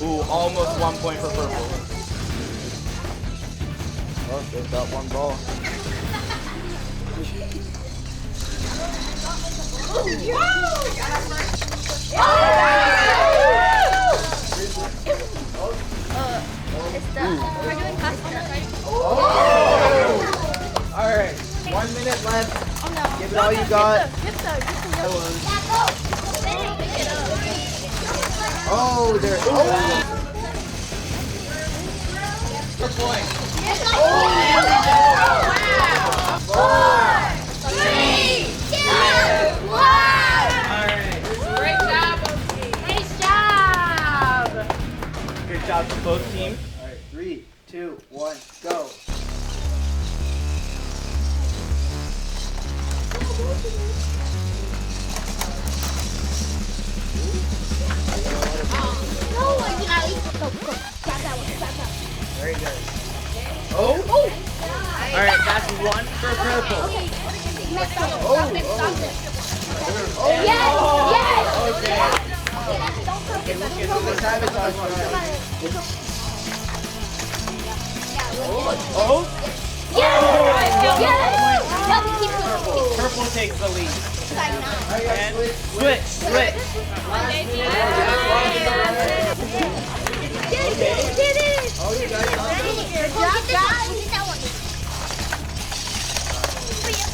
Ooh, almost 1 point for purple. Oh, they've got one ball. We're doing custom, right? Alright, 1 minute left. Oh no. Give it all you got. Oh, there. Oh! For point. Wow. 4, 3, 2, 1. Alright. Great job, OG. Nice job. Good job to both teams. Alright, 3, 2, 1, go. No, you gotta go. Grab that one. Grab that one. Very good. Oh! Alright, that's 1 for purple. Okay. Next one. Oh, Stop it. Oh, Yes. Yes. Okay. Don't cook it. Let's do the sabotage try. Oh! Yes. Yes. No, we keep going. Purple takes the lead. Alright, And switch. switch. Did it. Oh, you guys got it. Good job, guys. Get that one.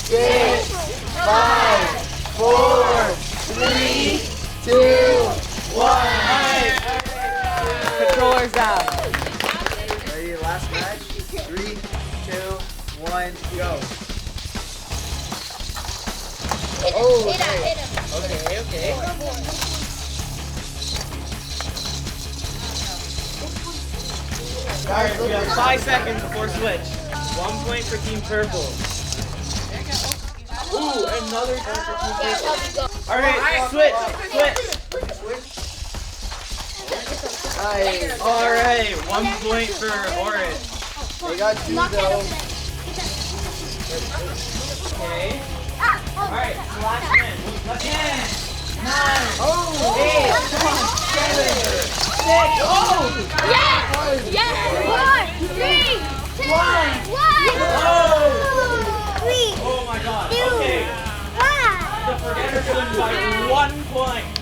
6, 5, 4, 3, 2, 1. Controller's down. Ready, last match? 3, 2, 1, go. Oh, Hit him. Okay. Alright, we have 5 seconds before switch. 1 point for Team Purple. Ooh, another point for Team Purple. Alright, switch. Nice. Alright, 1 point for orange. They got 2 though. Okay. Alright, last win. 10, 9, Oh! 8, 7, 6. Oh! Yes. Yes. 4, 3, 2, 1. Oh! 3, Oh my god. 2, Okay. 1. The Forgetters win by 1 point.